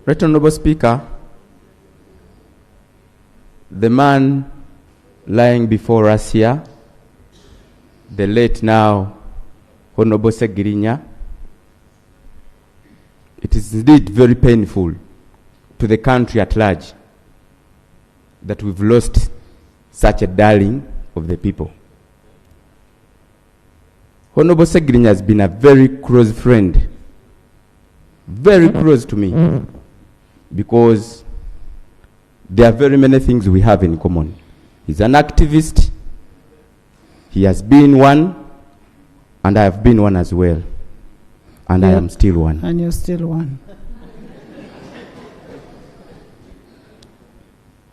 Right Honorable Speaker, the man lying before us here, the late now Honorable Ssegirinya, it is indeed very painful to the country at large that we've lost such a darling of the people. Honorable Ssegirinya has been a very close friend, very close to me, because there are very many things we have in common. He's an activist, he has been one, and I have been one as well. And I am still one. And you're still one.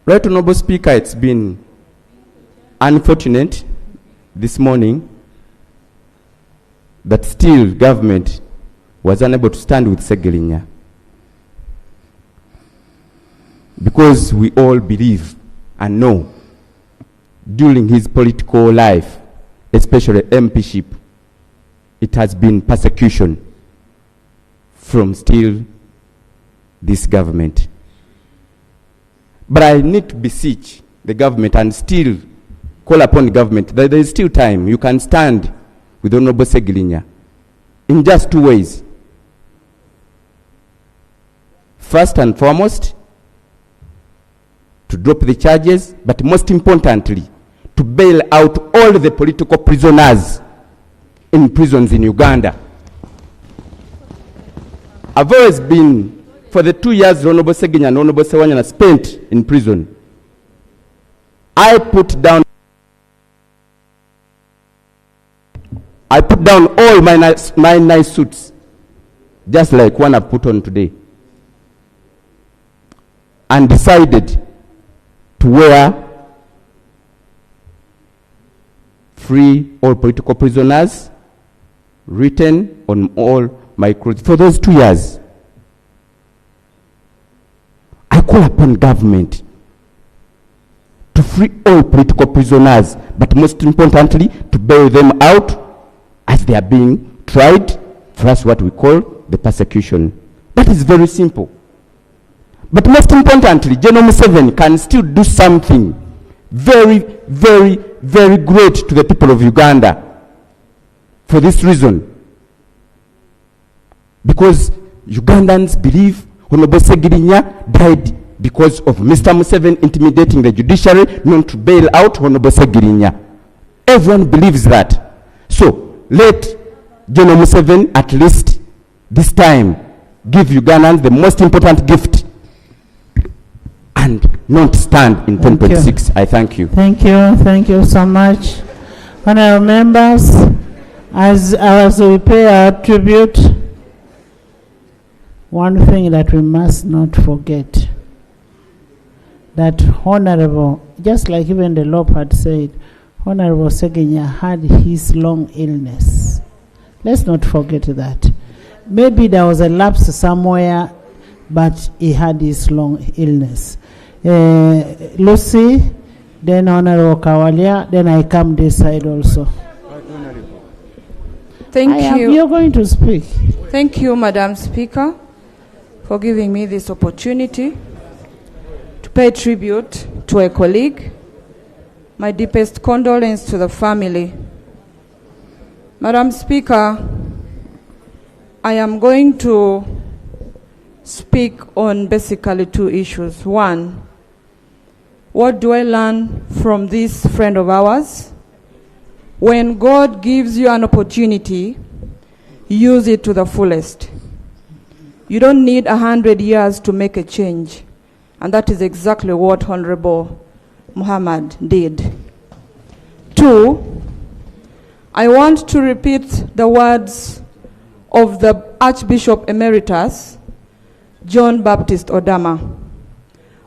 Right Honorable Speaker, it's been unfortunate this morning that still government was unable to stand with Ssegirinya, because we all believe and know during his political life, especially MPship, it has been persecution from still this government. But I need to beseech the government and still call upon the government that there is still time. You can stand with Honorable Ssegirinya in just two ways. First and foremost, to drop the charges, but most importantly, to bail out all the political prisoners in prisons in Uganda. I've always been, for the 2 years Honorable Ssegirinya and Honorable Ssewanyana spent in prison, I put down all my nice suits, just like one I've put on today, and decided to wear free all political prisoners, written on all my clothes for those 2 years. I call upon government to free all political prisoners, but most importantly, to bail them out as they are being tried for us, what we call the persecution. That is very simple. But most importantly, General Museveni can still do something very, very, very great to the people of Uganda. For this reason, because Ugandans believe Honorable Ssegirinya died because of Mr. Museveni intimidating the judiciary not to bail out Honorable Ssegirinya. Everyone believes that. So let General Museveni at least this time give Ugandans the most important gift and not stand in 2026. I thank you. Thank you so much. Honorable members, as we pay our tribute, one thing that we must not forget, that Honorable, just like even the Lord had said, Honorable Ssegirinya had his long illness. Let's not forget that. Maybe there was a lapse somewhere, but he had his long illness. Lucy, then Honorable Kawalia, then I come this side also. Thank you. You're going to speak. Thank you, Madam Speaker, for giving me this opportunity to pay tribute to a colleague. My deepest condolence to the family. Madam Speaker, I am going to speak on basically two issues. One, what do I learn from this friend of ours? When God gives you an opportunity, use it to the fullest. You don't need 100 years to make a change. And that is exactly what Honorable Muhammad did. Two, I want to repeat the words of the Archbishop Emeritus, John Baptist Odama.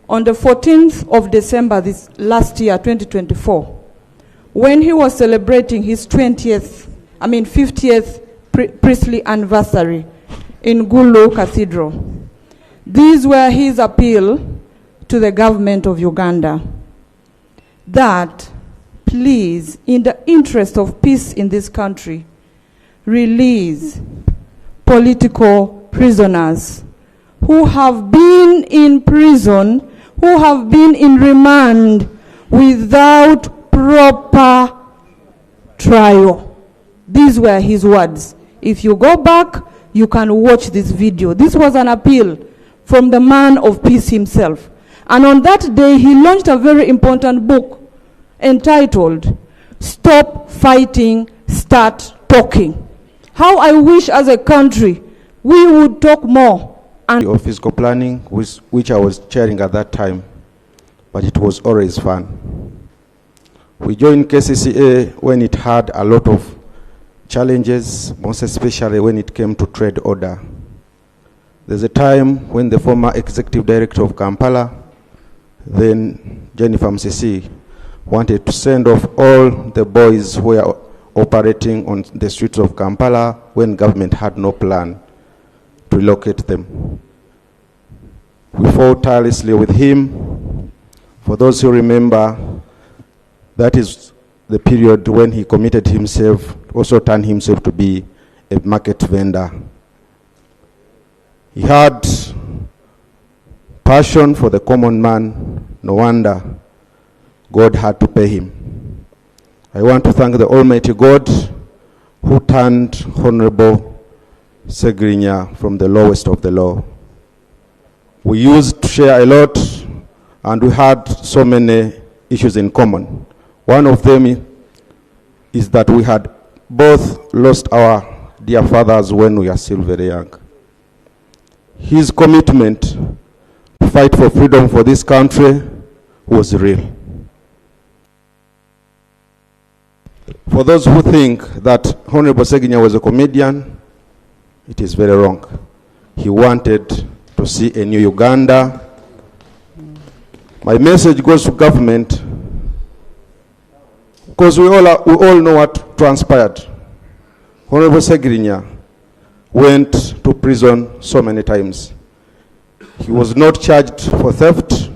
On the 14th of December this last year, 2024, when he was celebrating his 50th priestly anniversary in Gulu Cathedral, these were his appeal to the government of Uganda, that please, in the interest of peace in this country, release political prisoners who have been in prison, who have been in remand without proper trial. These were his words. If you go back, you can watch this video. This was an appeal from the man of peace himself. And on that day, he launched a very important book entitled, Stop Fighting, Start Talking. How I wish as a country we would talk more. And of physical planning, which I was chairing at that time, but it was always fun. We joined KCCA when it had a lot of challenges, most especially when it came to trade order. There's a time when the former executive director of Kampala, then Jennifer Msisi, wanted to send off all the boys who were operating on the streets of Kampala when government had no plan to relocate them. We fought tirelessly with him. For those who remember, that is the period when he committed himself, also turned himself to be a market vendor. He had passion for the common man. No wonder God had to pay him. I want to thank the Almighty God who turned Honorable Ssegirinya from the lowest of the low. We used to share a lot, and we had so many issues in common. One of them is that we had both lost our dear fathers when we were still very young. His commitment to fight for freedom for this country was real. For those who think that Honorable Ssegirinya was a comedian, it is very wrong. He wanted to see a new Uganda. My message goes to government, because we all know what transpired. Honorable Ssegirinya went to prison so many times. He was not charged for theft.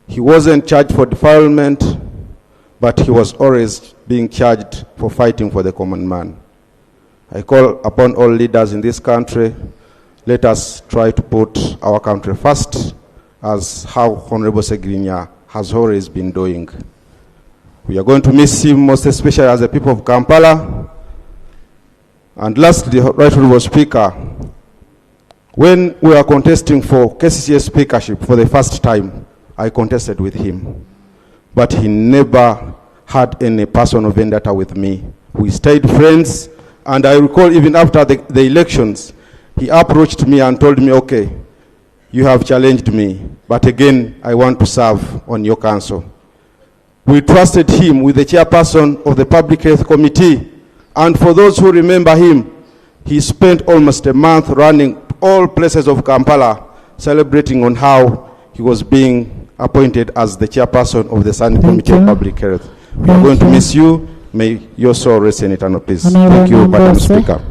He wasn't charged for defilement, but he was always being charged for fighting for the common man. I call upon all leaders in this country, let us try to put our country first, as how Honorable Ssegirinya has always been doing. We are going to miss him, most especially as the people of Kampala. And lastly, Right Honorable Speaker, when we are contesting for KCCA speakership for the first time, I contested with him. But he never had any personal vendetta with me. We stayed friends, and I recall even after the elections, he approached me and told me, okay, you have challenged me, but again, I want to serve on your council. We trusted him with the chairperson of the Public Health Committee, and for those who remember him, he spent almost a month running all places of Kampala, celebrating on how he was being appointed as the chairperson of the Standing Committee of Public Health. We are going to miss you. May your soul rest in eternal peace. Thank you, Madam Speaker.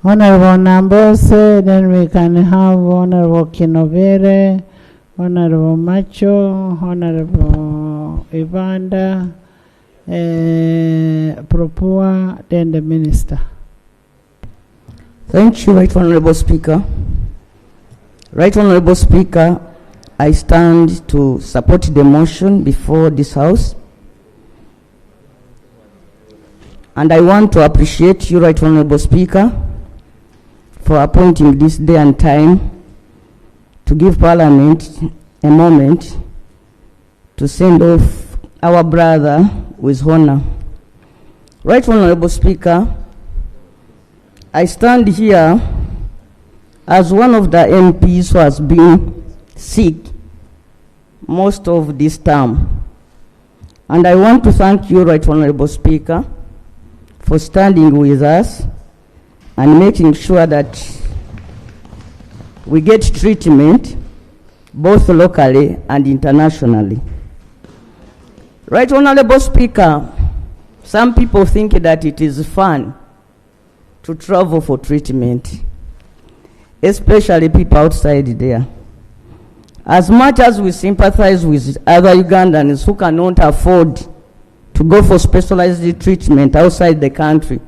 Honorable Nambooze, then we can have Honorable Kinovere, Honorable Macho, Honorable Uganda, Propua, then the Minister. Thank you, Right Honorable Speaker. Right Honorable Speaker, I stand to support the motion before this House. And I want to appreciate you, Right Honorable Speaker, for appointing this day and time to give Parliament a moment to send off our brother with honor. Right Honorable Speaker, I stand here as one of the MPs who has been sick most of this term. And I want to thank you, Right Honorable Speaker, for standing with us and making sure that we get treatment both locally and internationally. Right Honorable Speaker, some people think that it is fun to travel for treatment, especially people outside there. As much as we sympathize with other Ugandans who cannot afford to go for specialized treatment outside the country,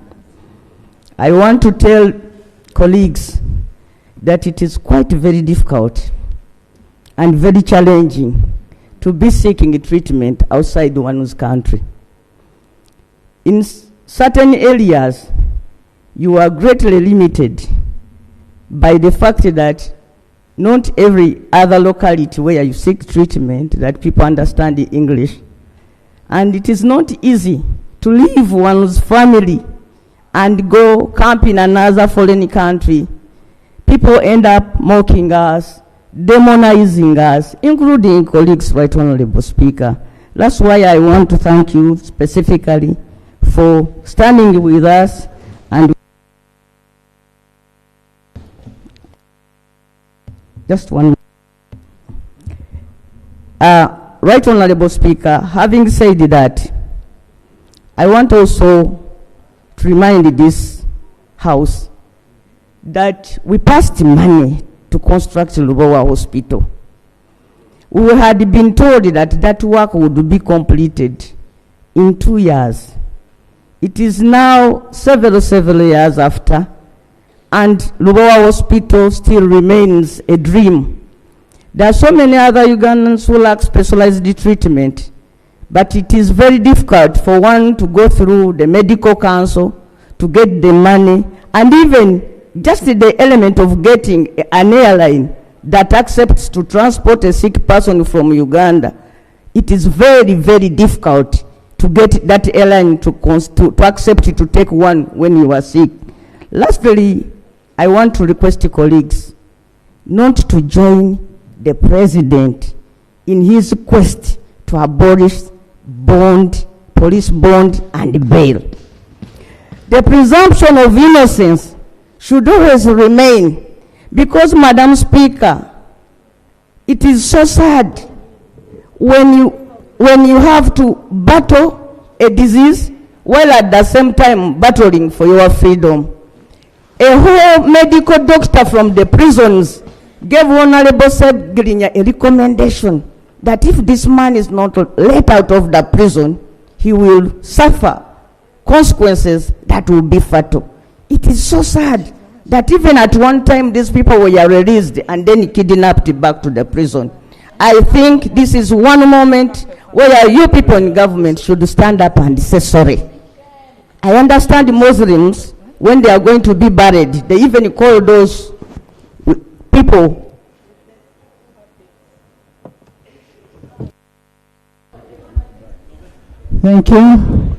I want to tell colleagues that it is quite very difficult and very challenging to be seeking treatment outside one's country. In certain areas, you are greatly limited by the fact that not every other locality where you seek treatment that people understand the English. And it is not easy to leave one's family and go camp in another foreign country. People end up mocking us, demonizing us, including colleagues, Right Honorable Speaker. That's why I want to thank you specifically for standing with us and just one. Right Honorable Speaker, having said that, I want also to remind this House that we passed money to construct Lubowa Hospital. We had been told that that work would be completed in 2 years. It is now several years after, and Lubowa Hospital still remains a dream. There are so many other Ugandans who lack specialized treatment, but it is very difficult for one to go through the medical council to get the money, and even just the element of getting an airline that accepts to transport a sick person from Uganda. It is very, very difficult to get that airline to accept you to take one when you are sick. Lastly, I want to request colleagues not to join the president in his quest to abolish bond, police bond, and bail. The presumption of innocence should always remain, because, Madam Speaker, it is so sad when you have to battle a disease while at the same time battling for your freedom. A whole medical doctor from the prisons gave Honorable Ssegirinya a recommendation that if this man is not let out of the prison, he will suffer consequences that will be fatal. It is so sad that even at one time these people were released and then kidnapped back to the prison. I think this is one moment where you people in government should stand up and say sorry. I understand Muslims, when they are going to be buried, they even call those people. Thank you.